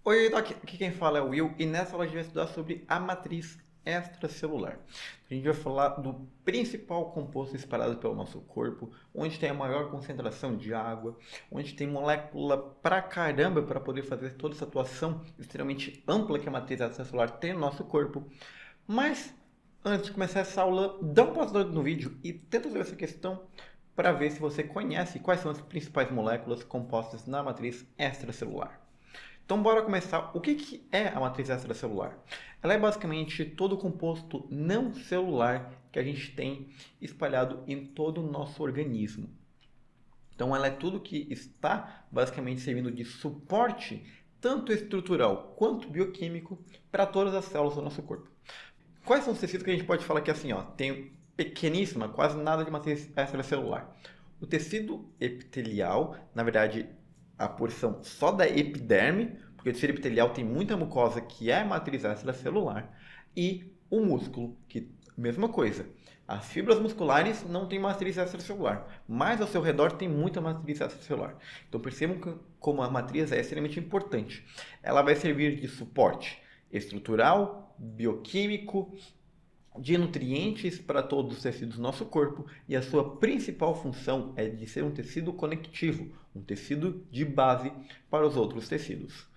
Oi, Doc. Aqui quem fala é o Will e nessa aula a gente vai estudar sobre a matriz extracelular. A gente vai falar do principal composto espalhado pelo nosso corpo, onde tem a maior concentração de água, onde tem molécula pra caramba para poder fazer toda essa atuação extremamente ampla que a matriz extracelular tem no nosso corpo. Mas, antes de começar essa aula, dá um pausa no vídeo e tenta resolver essa questão para ver se você conhece quais são as principais moléculas compostas na matriz extracelular. Então, bora começar. O que é a matriz extracelular? Ela é basicamente todo o composto não celular que a gente tem espalhado em todo o nosso organismo. Então, ela é tudo que está basicamente servindo de suporte, tanto estrutural quanto bioquímico, para todas as células do nosso corpo. Quais são os tecidos que a gente pode falar que assim, ó, tem pequeníssima, quase nada de matriz extracelular? O tecido epitelial, na verdade, a porção só da epiderme, porque o tecido epitelial tem muita mucosa que é matriz extracelular, e o músculo, que mesma coisa. As fibras musculares não têm matriz extracelular, mas ao seu redor tem muita matriz extracelular. Então percebam como a matriz é extremamente importante. Ela vai servir de suporte estrutural, bioquímico, de nutrientes para todos os tecidos do nosso corpo e a sua principal função é de ser um tecido conectivo, um tecido de base para os outros tecidos.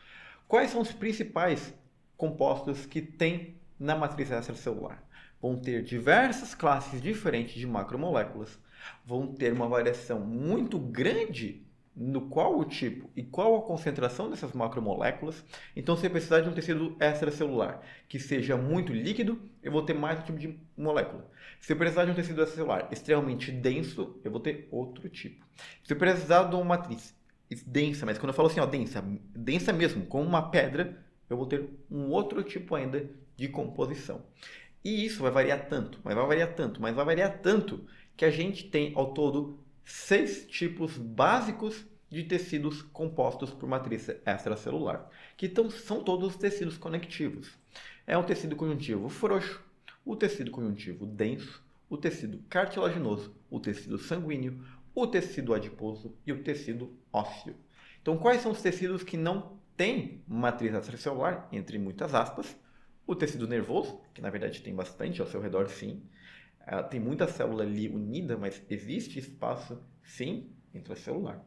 Quais são os principais compostos que tem na matriz extracelular? Vão ter diversas classes diferentes de macromoléculas, vão ter uma variação muito grande no qual o tipo e qual a concentração dessas macromoléculas. Então, se eu precisar de um tecido extracelular que seja muito líquido, eu vou ter mais um tipo de molécula. Se eu precisar de um tecido extracelular extremamente denso, eu vou ter outro tipo. Se eu precisar de uma matriz densa, mas quando eu falo assim, ó, densa, densa mesmo, como uma pedra, eu vou ter um outro tipo ainda de composição. E isso vai variar tanto, mas vai variar tanto, mas vai variar tanto que a gente tem ao todo 6 tipos básicos de tecidos compostos por matriz extracelular, que são todos os tecidos conectivos. É o tecido conjuntivo frouxo, o tecido conjuntivo denso, o tecido cartilaginoso, o tecido sanguíneo, o tecido adiposo e o tecido ósseo. Então, quais são os tecidos que não têm matriz extracelular, entre muitas aspas? O tecido nervoso, que na verdade tem bastante ao seu redor, sim. Tem muita célula ali unida, mas existe espaço, sim, intracelular.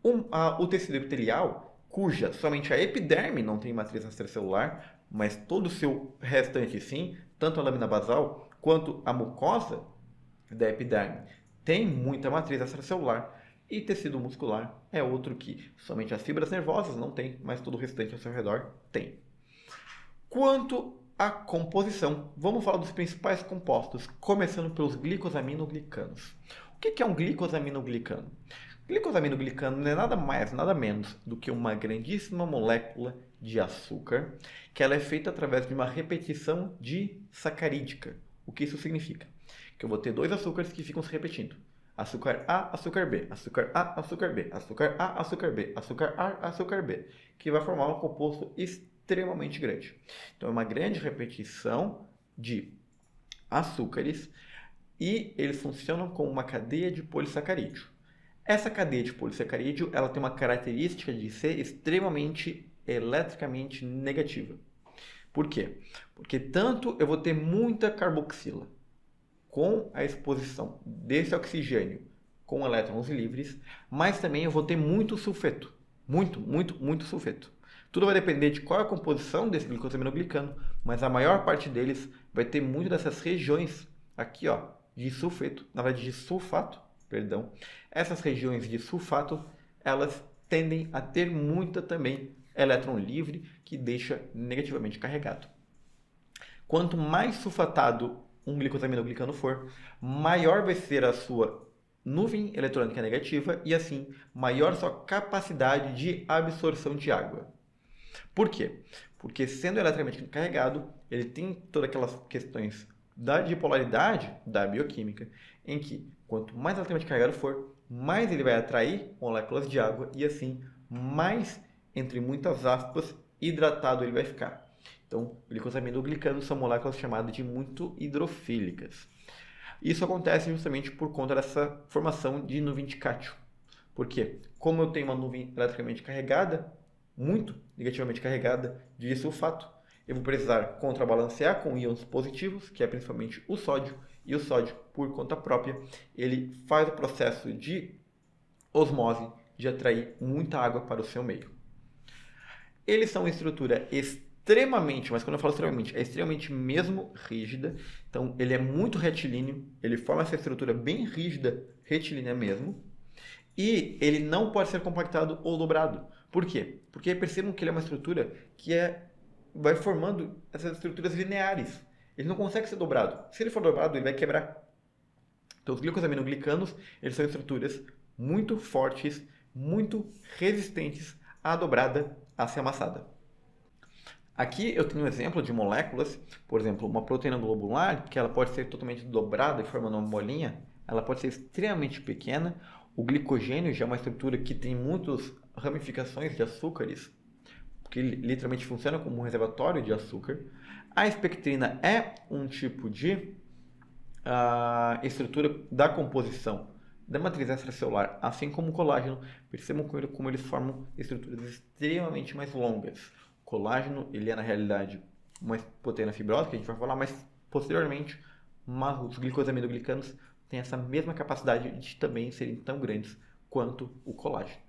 O tecido epitelial, cuja somente a epiderme não tem matriz extracelular, mas todo o seu restante, sim, tanto a lâmina basal quanto a mucosa da epiderme, tem muita matriz extracelular. E tecido muscular é outro que somente as fibras nervosas não tem, mas todo o restante ao seu redor tem. Quanto à composição, vamos falar dos principais compostos, começando pelos glicosaminoglicanos. O que é um glicosaminoglicano? Glicosaminoglicano não é nada mais, nada menos do que uma grandíssima molécula de açúcar, que ela é feita através de uma repetição de sacarídica. O que isso significa? Que eu vou ter dois açúcares que ficam se repetindo. Açúcar A, açúcar B, açúcar A, açúcar B, açúcar A, açúcar B, açúcar A, açúcar B, que vai formar um composto extremamente grande. Então, é uma grande repetição de açúcares e eles funcionam como uma cadeia de polissacarídeo. Essa cadeia de polissacarídeo ela tem uma característica de ser extremamente eletricamente negativa. Por quê? Porque tanto eu vou ter muita carboxila com a exposição desse oxigênio com elétrons livres, mas também eu vou ter muito sulfeto. Muito sulfeto. Tudo vai depender de qual é a composição desse glicosaminoglicano, mas a maior parte deles vai ter muito dessas regiões aqui, ó, de sulfeto, na verdade de sulfato, perdão. Essas regiões de sulfato, elas tendem a ter muita também elétron livre, que deixa negativamente carregado. Quanto mais sulfatado um glicosaminoglicano for, maior vai ser a sua nuvem eletrônica negativa e assim maior sua capacidade de absorção de água. Por quê? Porque sendo eletricamente carregado, ele tem todas aquelas questões da dipolaridade da bioquímica, em que quanto mais eletricamente carregado for, mais ele vai atrair moléculas de água e assim mais, entre muitas aspas, hidratado ele vai ficar. Então, glicosaminoglicanos são moléculas chamadas de muito hidrofílicas. Isso acontece justamente por conta dessa formação de nuvem de cátio. Por quê? Como eu tenho uma nuvem eletricamente carregada, muito negativamente carregada de sulfato. Eu vou precisar contrabalancear com íons positivos, que é principalmente o sódio, e o sódio, por conta própria, ele faz o processo de osmose, de atrair muita água para o seu meio. Eles são uma estrutura extremamente, mas quando eu falo extremamente, é extremamente mesmo rígida. Então, ele é muito retilíneo, ele forma essa estrutura bem rígida, retilínea mesmo. E ele não pode ser compactado ou dobrado. Por quê? Porque percebam que ele é uma estrutura que vai formando essas estruturas lineares. Ele não consegue ser dobrado. Se ele for dobrado, ele vai quebrar. Então, os glicosaminoglicanos, eles são estruturas muito fortes, muito resistentes à dobrada, a ser amassada. Aqui eu tenho um exemplo de moléculas, por exemplo, uma proteína globular, que ela pode ser totalmente dobrada e formando uma bolinha, ela pode ser extremamente pequena. O glicogênio já é uma estrutura que tem muitas ramificações de açúcares, que literalmente funciona como um reservatório de açúcar. A espectrina é um tipo de estrutura da composição da matriz extracelular, assim como o colágeno. Percebam como eles formam estruturas extremamente mais longas. O colágeno, ele é na realidade uma proteína fibrosa, que a gente vai falar mais posteriormente, mas os glicosaminoglicanos têm essa mesma capacidade de também serem tão grandes quanto o colágeno.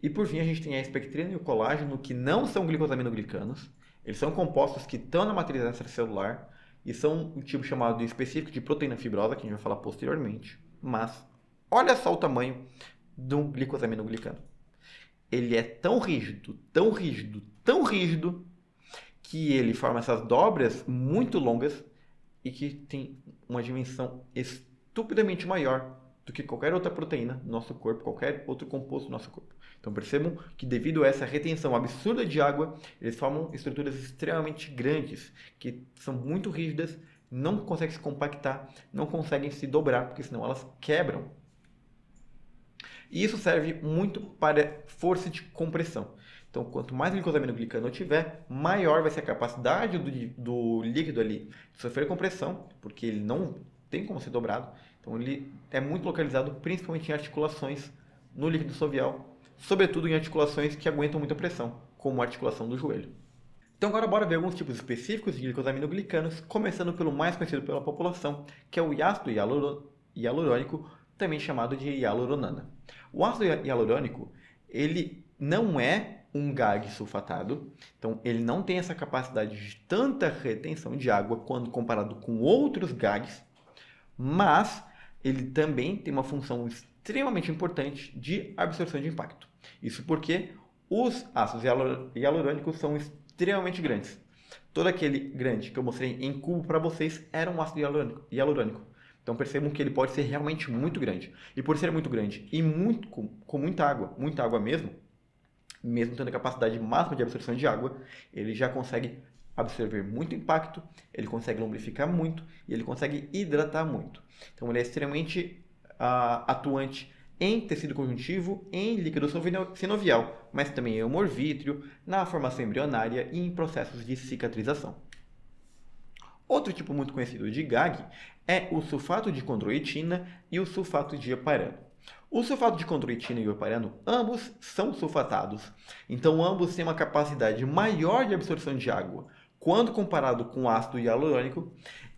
E por fim, a gente tem a espectrina e o colágeno, que não são glicosaminoglicanos. Eles são compostos que estão na matriz extracelular e são um tipo chamado de específico de proteína fibrosa, que a gente vai falar posteriormente. Mas olha só o tamanho de um glicosaminoglicano. Ele é tão rígido, tão rígido, tão rígido, que ele forma essas dobras muito longas e que tem uma dimensão estupidamente maior do que qualquer outra proteína do nosso corpo, qualquer outro composto do nosso corpo. Então percebam que devido a essa retenção absurda de água, eles formam estruturas extremamente grandes, que são muito rígidas, não conseguem se compactar, não conseguem se dobrar, porque senão elas quebram. E isso serve muito para força de compressão. Então, quanto mais glicosaminoglicano eu tiver, maior vai ser a capacidade do líquido ali de sofrer compressão, porque ele não tem como ser dobrado. Então, ele é muito localizado principalmente em articulações no líquido sovial, sobretudo em articulações que aguentam muita pressão, como a articulação do joelho. Então, agora bora ver alguns tipos específicos de glicosaminoglicanos, começando pelo mais conhecido pela população, que é o ácido hialurônico, também chamado de hialuronana. O ácido hialurônico, ele não é um GAG sulfatado, então ele não tem essa capacidade de tanta retenção de água quando comparado com outros GAGs, mas ele também tem uma função extremamente importante de absorção de impacto. Isso porque os ácidos hialurônicos são extremamente grandes. Todo aquele grande que eu mostrei em cubo para vocês era um ácido hialurônico. Então percebam que ele pode ser realmente muito grande. E por ser muito grande e com muita água mesmo tendo a capacidade máxima de absorção de água, ele já consegue absorver muito impacto, ele consegue lubrificar muito e ele consegue hidratar muito. Então ele é extremamente atuante em tecido conjuntivo, em líquido sinovial, mas também em humor vítreo, na formação embrionária e em processos de cicatrização. Outro tipo muito conhecido de GAG é o sulfato de condroitina e o sulfato de heparano. O sulfato de condroitina e o heparano, ambos são sulfatados, então ambos têm uma capacidade maior de absorção de água quando comparado com o ácido hialurônico,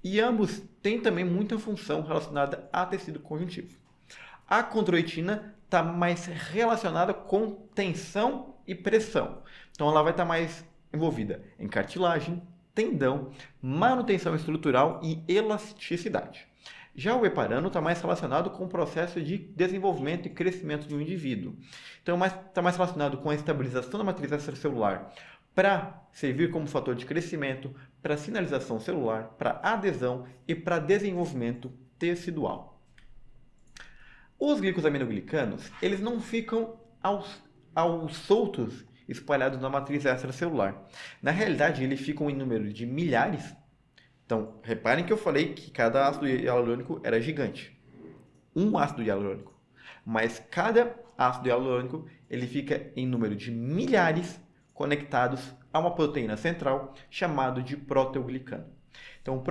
e ambos têm também muita função relacionada a tecido conjuntivo. A condroitina está mais relacionada com tensão e pressão, então ela vai estar mais envolvida em cartilagem, tendão, manutenção estrutural e elasticidade. Já o heparano está mais relacionado com o processo de desenvolvimento e crescimento de um indivíduo. Então, está mais relacionado com a estabilização da matriz extracelular para servir como fator de crescimento, para sinalização celular, para adesão e para desenvolvimento tecidual. Os glicosaminoglicanos, eles não ficam aos soltos espalhados na matriz extracelular. Na realidade, eles ficam em número de milhares. Então, reparem que eu falei que cada ácido hialurônico era gigante. Um ácido hialurônico. Mas cada ácido hialurônico ele fica em número de milhares conectados a uma proteína central chamado de proteoglicano. Então, o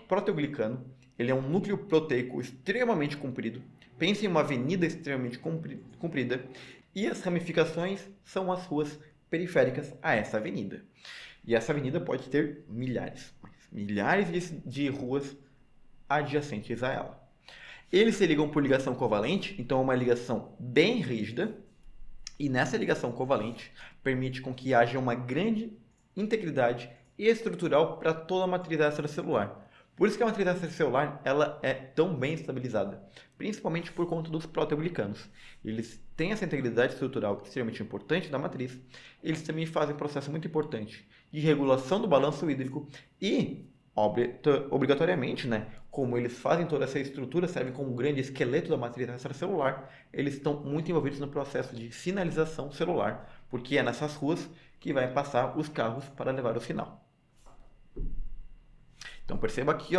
proteoglicano ele é um núcleo proteico extremamente comprido. Pense em uma avenida extremamente comprida. E as ramificações são as suas periféricas a essa avenida. E essa avenida pode ter milhares de ruas adjacentes a ela. Eles se ligam por ligação covalente, então é uma ligação bem rígida, e nessa ligação covalente permite com que haja uma grande integridade estrutural para toda a matriz extracelular. Por isso que a matriz extracelular ela é tão bem estabilizada, principalmente por conta dos proteoglicanos. Eles têm essa integridade estrutural extremamente importante da matriz. Eles também fazem um processo muito importante de regulação do balanço hídrico e, obrigatoriamente, como eles fazem toda essa estrutura, servem como um grande esqueleto da matriz extracelular, eles estão muito envolvidos no processo de sinalização celular, porque é nessas ruas que vai passar os carros para levar o sinal. Então perceba aqui,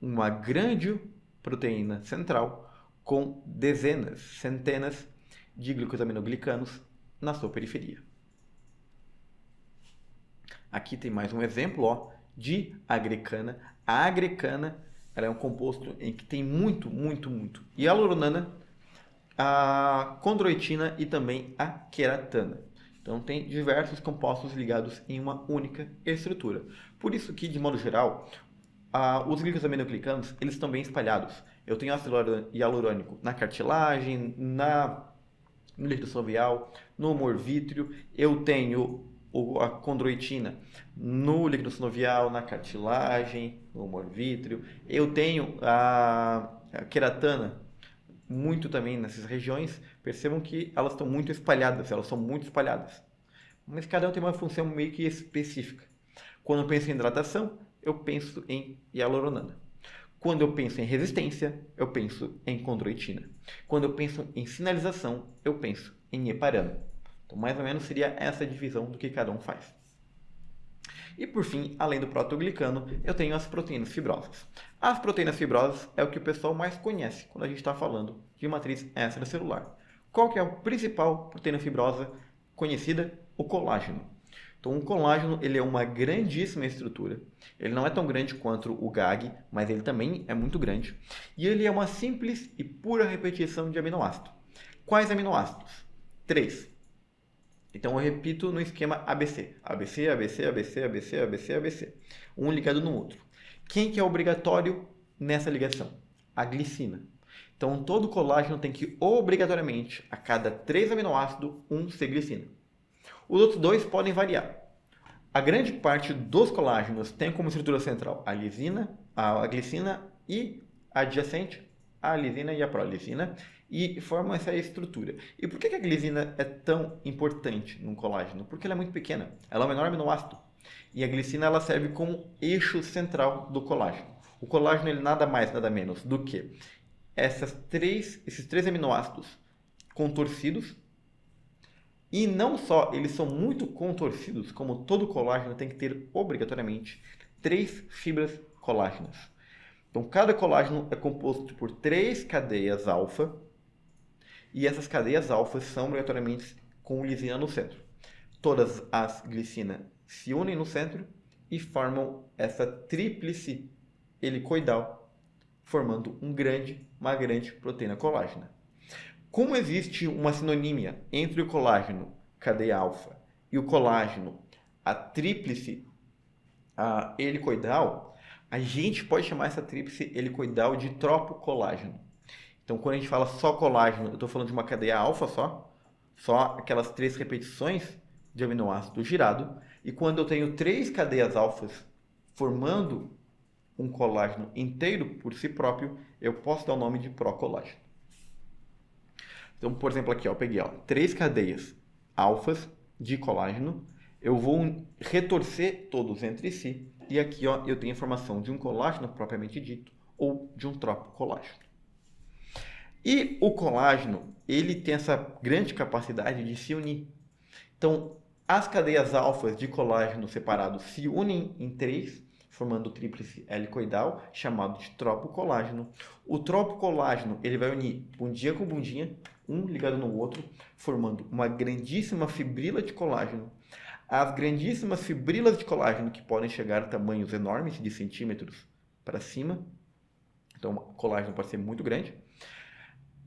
uma grande proteína central com dezenas, centenas de glicosaminoglicanos na sua periferia. Aqui tem mais um exemplo de agrecana. A agrecana ela é um composto em que tem muito hialuronana, a condroitina e também a queratana. Então tem diversos compostos ligados em uma única estrutura. Por isso que, de modo geral, os glicosaminoglicanos eles estão bem espalhados. Eu tenho ácido hialurônico na cartilagem, no líquido sinovial, no humor vítreo. Eu tenho a condroitina no líquido sinovial, na cartilagem, no humor vítreo. Eu tenho a queratana muito também nessas regiões. Percebam que elas estão muito espalhadas, mas cada um tem uma função meio que específica. Quando eu penso em hidratação, eu penso em hialuronana. Quando eu penso em resistência, eu penso em condroitina. Quando eu penso em sinalização, eu penso em heparana. Então, mais ou menos seria essa divisão do que cada um faz. E por fim, além do proteoglicano, eu tenho as proteínas fibrosas. As proteínas fibrosas é o que o pessoal mais conhece quando a gente está falando de matriz extracelular. Qual que é a principal proteína fibrosa conhecida? O colágeno. Então, o colágeno ele é uma grandíssima estrutura. Ele não é tão grande quanto o GAG, mas ele também é muito grande. E ele é uma simples e pura repetição de aminoácidos. Quais aminoácidos? 3. Então, eu repito no esquema ABC. ABC, ABC, ABC, ABC, ABC, ABC. Um ligado no outro. Quem que é obrigatório nessa ligação? A glicina. Então, todo colágeno tem que, obrigatoriamente, a cada 3 aminoácidos, ser glicina. Os outros 2 podem variar. A grande parte dos colágenos tem como estrutura central a lisina, a glicina e a adjacente, a lisina e a prolisina, e formam essa estrutura. E por que a glicina é tão importante num colágeno? Porque ela é muito pequena, ela é o menor aminoácido. E a glicina ela serve como eixo central do colágeno. O colágeno ele nada mais, nada menos do que esses 3 aminoácidos contorcidos. E não só eles são muito contorcidos, como todo colágeno tem que ter obrigatoriamente 3 fibras colágenas. Então, cada colágeno é composto por 3 cadeias alfa, e essas cadeias alfa são obrigatoriamente com lisina no centro. Todas as glicinas se unem no centro e formam essa tríplice helicoidal, formando uma grande proteína colágena. Como existe uma sinonímia entre o colágeno cadeia alfa e o colágeno a tríplice helicoidal, a gente pode chamar essa tríplice helicoidal de tropocolágeno. Então, quando a gente fala só colágeno, eu estou falando de uma cadeia alfa só aquelas 3 repetições de aminoácido girado. E quando eu tenho 3 cadeias alfas formando um colágeno inteiro por si próprio, eu posso dar o nome de procolágeno. Então, por exemplo, aqui eu peguei 3 cadeias alfas de colágeno, eu vou retorcer todos entre si, e aqui eu tenho a formação de um colágeno propriamente dito, ou de um tropocolágeno. E o colágeno, ele tem essa grande capacidade de se unir. Então, as cadeias alfas de colágeno separados se unem em 3, formando o tríplice helicoidal, chamado de tropocolágeno. O tropocolágeno ele vai unir bundinha com bundinha, um ligado no outro, formando uma grandíssima fibrila de colágeno. As grandíssimas fibrilas de colágeno, que podem chegar a tamanhos enormes, de centímetros para cima, então o colágeno pode ser muito grande.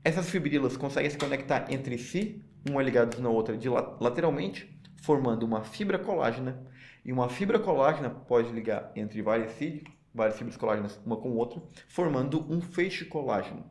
Essas fibrilas conseguem se conectar entre si, uma ligada na outra lateralmente, formando uma fibra colágena, e uma fibra colágena pode ligar entre várias fibras colágenas uma com outra, formando um feixe colágeno.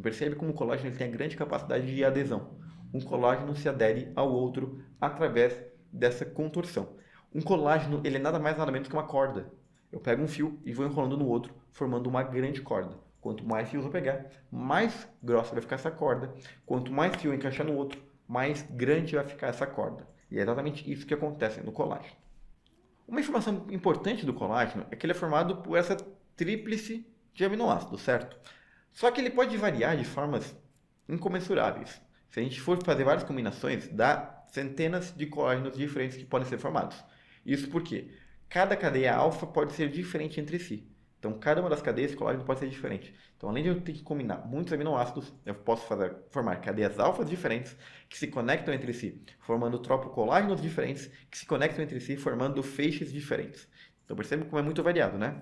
Percebe como o colágeno ele tem a grande capacidade de adesão. Um colágeno se adere ao outro através dessa contorção. Um colágeno ele é nada mais nada menos que uma corda. Eu pego um fio e vou enrolando no outro, formando uma grande corda. Quanto mais fios eu pegar, mais grossa vai ficar essa corda. Quanto mais fio eu encaixar no outro, mais grande vai ficar essa corda. E é exatamente isso que acontece no colágeno. Uma informação importante do colágeno é que ele é formado por essa tríplice de aminoácidos, certo? Só que ele pode variar de formas incomensuráveis. Se a gente for fazer várias combinações, dá centenas de colágenos diferentes que podem ser formados. Isso porque cada cadeia alfa pode ser diferente entre si. Então, cada uma das cadeias de colágeno pode ser diferente. Então, além de eu ter que combinar muitos aminoácidos, eu posso formar cadeias alfas diferentes que se conectam entre si, formando tropocolágenos diferentes que se conectam entre si, formando feixes diferentes. Então, percebe como é muito variado, né?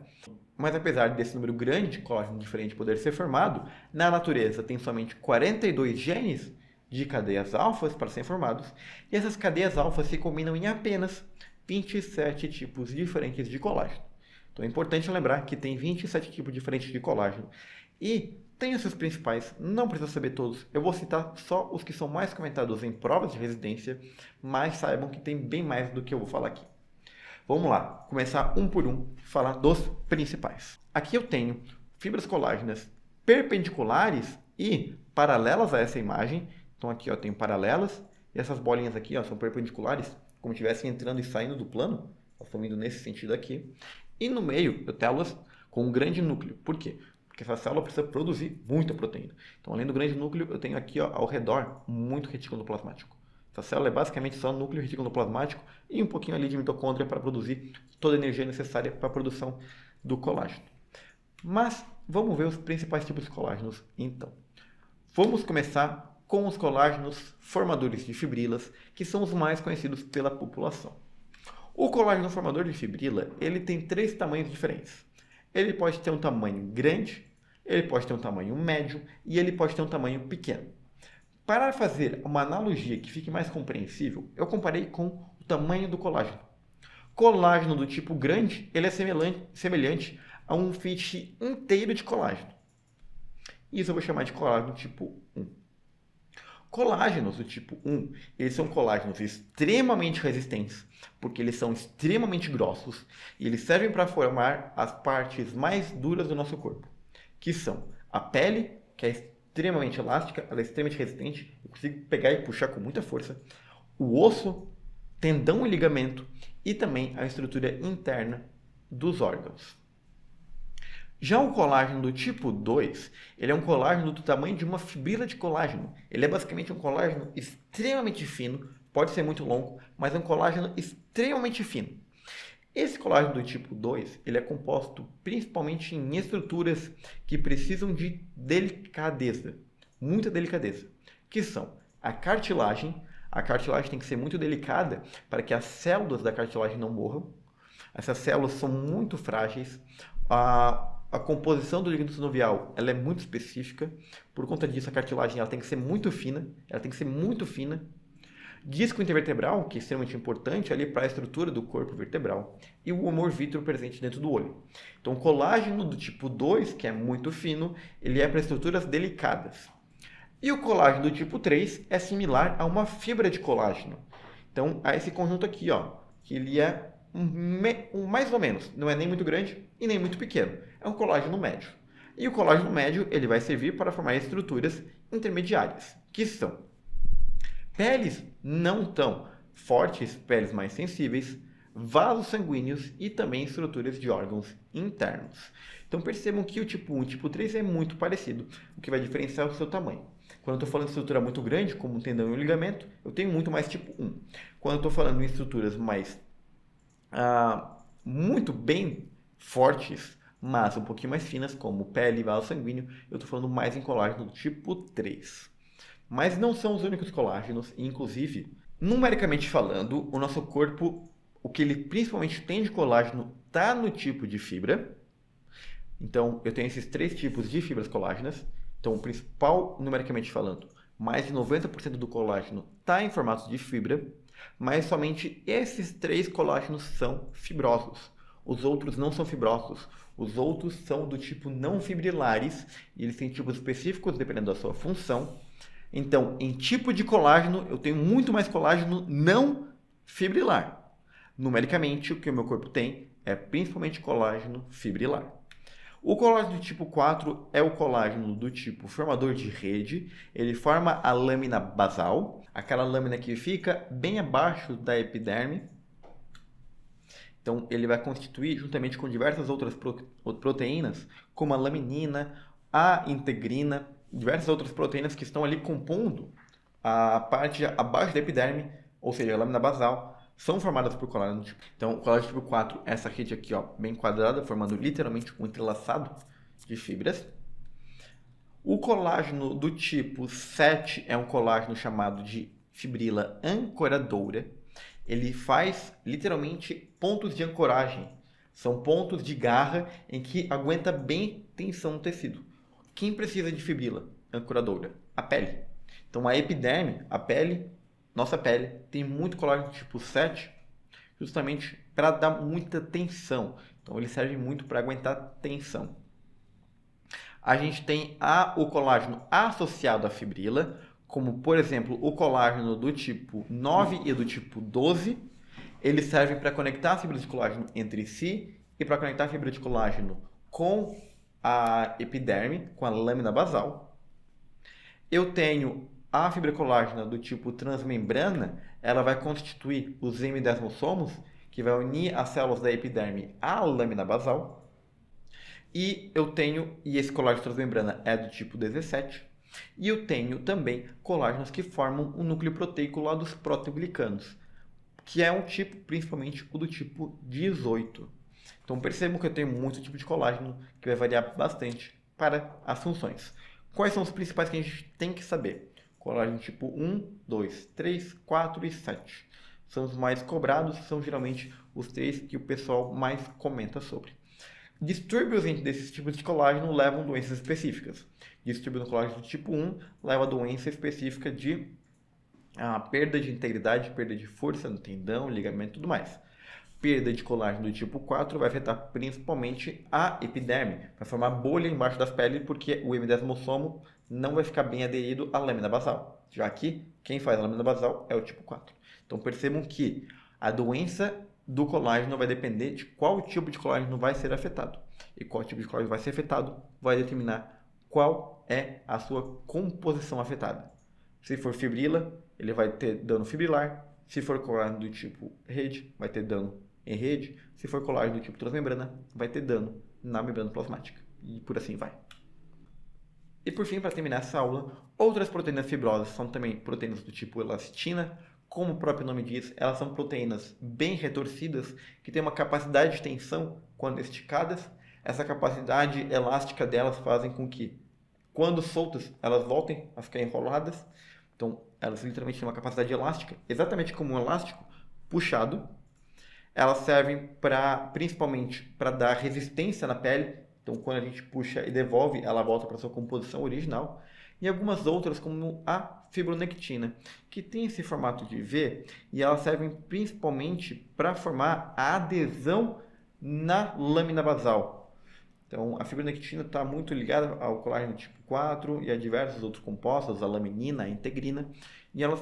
Mas apesar desse número grande de colágenos diferentes poder ser formado, na natureza tem somente 42 genes de cadeias alfas para serem formados, e essas cadeias alfas se combinam em apenas 27 tipos diferentes de colágeno. Então é importante lembrar que tem 27 tipos diferentes de colágeno. E tem os seus principais, não precisa saber todos. Eu vou citar só os que são mais comentados em provas de residência, mas saibam que tem bem mais do que eu vou falar aqui. Vamos lá, começar um por um, falar dos principais. Aqui eu tenho fibras colágenas perpendiculares e paralelas a essa imagem. Então aqui eu tenho paralelas e essas bolinhas aqui são perpendiculares, como se estivessem entrando e saindo do plano. Elas estão indo nesse sentido aqui. E no meio eu tenho células com um grande núcleo. Por quê? Porque essa célula precisa produzir muita proteína. Então, além do grande núcleo, eu tenho aqui ao redor muito retículo plasmático. Essa célula é basicamente só núcleo, retículo plasmático e um pouquinho ali de mitocôndria para produzir toda a energia necessária para a produção do colágeno. Mas vamos ver os principais tipos de colágenos então. Vamos começar com os colágenos formadores de fibrilas, que são os mais conhecidos pela população. O colágeno formador de fibrila, ele tem 3 tamanhos diferentes. Ele pode ter um tamanho grande, ele pode ter um tamanho médio e ele pode ter um tamanho pequeno. Para fazer uma analogia que fique mais compreensível, eu comparei com o tamanho do colágeno. Colágeno do tipo grande, ele é semelhante a um feixe inteiro de colágeno. Isso eu vou chamar de colágeno tipo 1. Colágenos do tipo 1, eles são colágenos extremamente resistentes, porque eles são extremamente grossos e eles servem para formar as partes mais duras do nosso corpo, que são a pele, que é extremamente elástica, ela é extremamente resistente, eu consigo pegar e puxar com muita força, o osso, tendão e ligamento e também a estrutura interna dos órgãos. Já o colágeno do tipo 2, ele é um colágeno do tamanho de uma fibrila de colágeno. Ele é basicamente um colágeno extremamente fino, pode ser muito longo, mas é um colágeno extremamente fino. Esse colágeno do tipo 2, ele é composto principalmente em estruturas que precisam de delicadeza, muita delicadeza, que são a cartilagem. A cartilagem tem que ser muito delicada para que as células da cartilagem não morram. Essas células são muito frágeis. A composição do líquido sinovial ela é muito específica. Por conta disso, a cartilagem ela tem que ser muito fina. Disco intervertebral, que é extremamente importante ali para a estrutura do corpo vertebral. E o humor vítreo presente dentro do olho. Então, o colágeno do tipo 2, que é muito fino, ele é para estruturas delicadas. E o colágeno do tipo 3 é similar a uma fibra de colágeno. Então, a esse conjunto aqui, que ele é mais ou menos, não é nem muito grande e nem muito pequeno. É um colágeno médio. E o colágeno médio ele vai servir para formar estruturas intermediárias, que são peles não tão fortes, peles mais sensíveis, vasos sanguíneos e também estruturas de órgãos internos. Então percebam que o tipo 1 e o tipo 3 é muito parecido, o que vai diferenciar o seu tamanho. Quando eu estou falando de estrutura muito grande, como um tendão e um ligamento, eu tenho muito mais tipo 1. Quando eu estou falando em estruturas mais muito bem fortes, mas um pouquinho mais finas, como pele e vaso sanguíneo, eu estou falando mais em colágeno do tipo 3. Mas não são os únicos colágenos, e inclusive, numericamente falando, o nosso corpo, o que ele principalmente tem de colágeno está no tipo de fibra. Então, eu tenho esses 3 tipos de fibras colágenas. Então, o principal, numericamente falando, mais de 90% do colágeno está em formato de fibra. mas somente esses 3 colágenos são fibrosos. Os outros não são fibrosos. Os outros são do tipo não fibrilares e eles têm tipos específicos dependendo da sua função. Então, em tipo de colágeno, eu tenho muito mais colágeno não fibrilar. Numericamente, o que o meu corpo tem é principalmente colágeno fibrilar. O colágeno do tipo 4 é o colágeno do tipo formador de rede. Ele forma a lâmina basal, aquela lâmina que fica bem abaixo da epiderme. Então, ele vai constituir, juntamente com diversas outras proteínas, como a laminina, a integrina, diversas outras proteínas que estão ali compondo a parte abaixo da epiderme, ou seja, a lâmina basal, são formadas por colágeno tipo. Então, o colágeno tipo 4 é essa rede aqui, ó, bem quadrada, formando literalmente um entrelaçado de fibras. O colágeno do tipo 7 é um colágeno chamado de fibrila ancoradora. Ele faz literalmente pontos de ancoragem. São pontos de garra em que aguenta bem tensão no tecido. Quem precisa de fibrila ancoradora? A pele. Então a epiderme, a pele, nossa pele, tem muito colágeno tipo 7, justamente para dar muita tensão. Então ele serve muito para aguentar tensão. A gente tem o colágeno associado à fibrila, como por exemplo o colágeno do tipo 9 e do tipo 12. Eles servem para conectar as fibras de colágeno entre si e para conectar a fibra de colágeno com a epiderme, com a lâmina basal. Eu tenho a fibra colágena do tipo transmembrana, ela vai constituir os hemidesmossomos, que vai unir as células da epiderme à lâmina basal. E esse colágeno transmembrana é do tipo 17. E eu tenho também colágenos que formam o núcleo proteico lá dos proteoglicanos, que é um tipo, principalmente o do tipo 18. Então percebam que eu tenho muito tipo de colágeno que vai variar bastante para as funções. Quais são os principais que a gente tem que saber? Colágeno tipo 1, 2, 3, 4 e 7. São os mais cobrados, são geralmente os 3 que o pessoal mais comenta sobre. Distúrbios entre desses tipos de colágeno levam a doenças específicas. Distúrbio no colágeno do tipo 1 leva a doença específica de perda de integridade, perda de força no tendão, ligamento e tudo mais. Perda de colágeno do tipo 4 vai afetar principalmente a epiderme, vai formar bolha embaixo das peles porque o hemidesmossomo não vai ficar bem aderido à lâmina basal, já que quem faz a lâmina basal é o tipo 4. Então percebam que a doença do colágeno vai depender de qual tipo de colágeno vai ser afetado. E qual tipo de colágeno vai ser afetado vai determinar qual é a sua composição afetada. Se for fibrila, ele vai ter dano fibrilar. Se for colágeno do tipo rede, vai ter dano em rede. Se for colágeno do tipo transmembrana, vai ter dano na membrana plasmática. E por assim vai. E por fim, para terminar essa aula, outras proteínas fibrosas são também proteínas do tipo elastina. Como o próprio nome diz, elas são proteínas bem retorcidas, que têm uma capacidade de tensão quando esticadas. Essa capacidade elástica delas fazem com que, quando soltas, elas voltem a ficar enroladas. Então, elas literalmente têm uma capacidade elástica, exatamente como um elástico puxado. Elas servem principalmente para dar resistência na pele. Então, quando a gente puxa e devolve, ela volta para sua composição original. E algumas outras, como a fibronectina, que tem esse formato de V e elas servem principalmente para formar a adesão na lâmina basal. Então, a fibronectina está muito ligada ao colágeno tipo 4 e a diversos outros compostos, a laminina, a integrina, e elas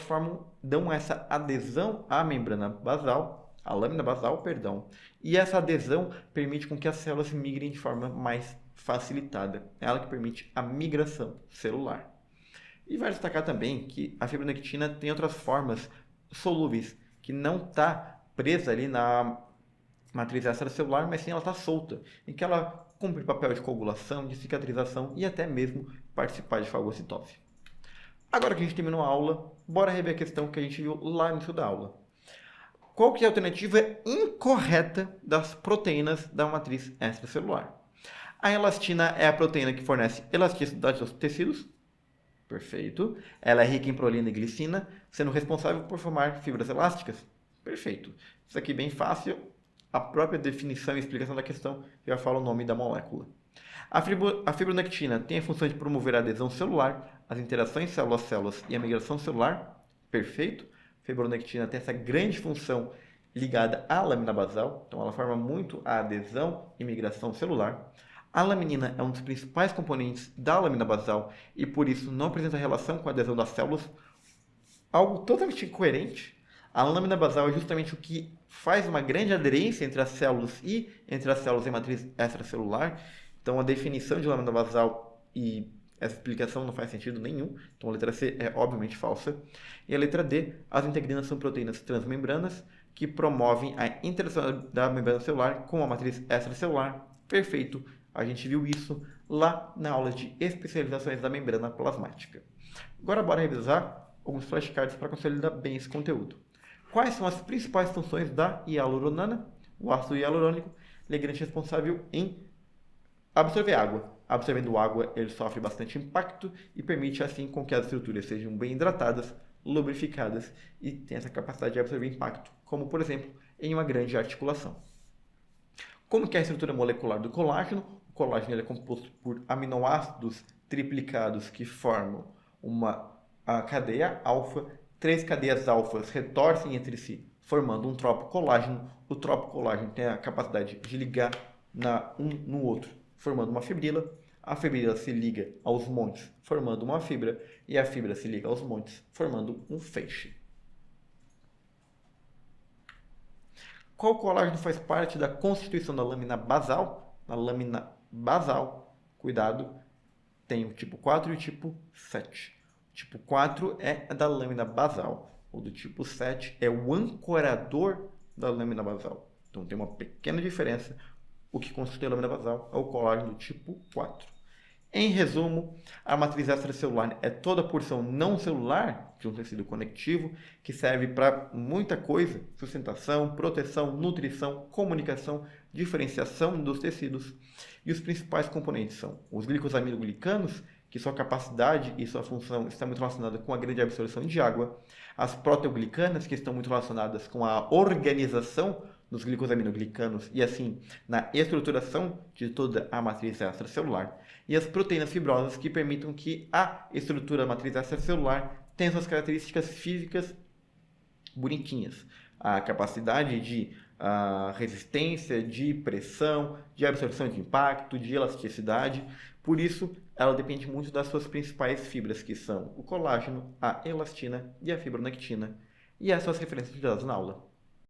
dão essa adesão à membrana basal, à lâmina basal, perdão, e essa adesão permite com que as células migrem de forma mais facilitada. É ela que permite a migração celular. E vai destacar também que a fibronectina tem outras formas solúveis, que não está presa ali na matriz extracelular, mas sim ela está solta, em que ela cumpre papel de coagulação, de cicatrização e até mesmo participar de fagocitose. Agora que a gente terminou a aula, bora rever a questão que a gente viu lá no início da aula. Qual que é a alternativa incorreta das proteínas da matriz extracelular? A elastina é a proteína que fornece elasticidade aos tecidos. Perfeito. Ela é rica em prolina e glicina, sendo responsável por formar fibras elásticas. Perfeito. Isso aqui é bem fácil. A própria definição e explicação da questão já fala o nome da molécula. A fibronectina tem a função de promover a adesão celular, as interações células-células e a migração celular. Perfeito. fibronectina tem essa grande função ligada à lamina basal, então ela forma muito a adesão e migração celular. A laminina é um dos principais componentes da lamina basal e por isso não apresenta relação com a adesão das células, algo totalmente incoerente. A lâmina basal é justamente o que faz uma grande aderência entre as células e entre as células em matriz extracelular. Então a definição de lâmina basal e essa explicação não faz sentido nenhum. Então a letra C é obviamente falsa. E a letra D, as integrinas são proteínas transmembranas que promovem a interação da membrana celular com a matriz extracelular. Perfeito. A gente viu isso lá na aula de especializações da membrana plasmática. Agora bora revisar alguns flashcards para consolidar bem esse conteúdo. Quais são as principais funções da hialuronana? O ácido hialurônico, ligante responsável em absorver água. Absorvendo água, ele sofre bastante impacto e permite assim com que as estruturas sejam bem hidratadas, lubrificadas e tenham essa capacidade de absorver impacto, como por exemplo em uma grande articulação. Como que é a estrutura molecular do colágeno? O colágeno ele é composto por aminoácidos triplicados que formam uma cadeia alfa. 3 cadeias alfas retorcem entre si, formando um tropocolágeno. O tropocolágeno tem a capacidade de ligar um no outro, formando uma fibrila. A fibrila se liga aos montes, formando uma fibra, e a fibra se liga aos montes, formando um feixe. Qual colágeno faz parte da constituição da lâmina basal? Na lâmina basal, cuidado, tem o tipo 4 e o tipo 7. O tipo 4 é da lâmina basal. O do tipo 7 é o ancorador da lâmina basal. Então tem uma pequena diferença. O que constitui a lâmina basal é o colágeno do tipo 4. Em resumo, a matriz extracelular é toda a porção não celular de um tecido conectivo que serve para muita coisa: sustentação, proteção, nutrição, comunicação, diferenciação dos tecidos. E os principais componentes são os glicosaminoglicanos, que sua capacidade e sua função está muito relacionada com a grande absorção de água, as proteoglicanas, que estão muito relacionadas com a organização dos glicosaminoglicanos e assim na estruturação de toda a matriz extracelular, e as proteínas fibrosas, que permitem que a estrutura da matriz extracelular tenha suas características físicas bonitinhas, a capacidade de resistência, de pressão, de absorção de impacto, de elasticidade. Por isso, ela depende muito das suas principais fibras, que são o colágeno, a elastina e a fibronectina. E essas são as referências dadas na aula.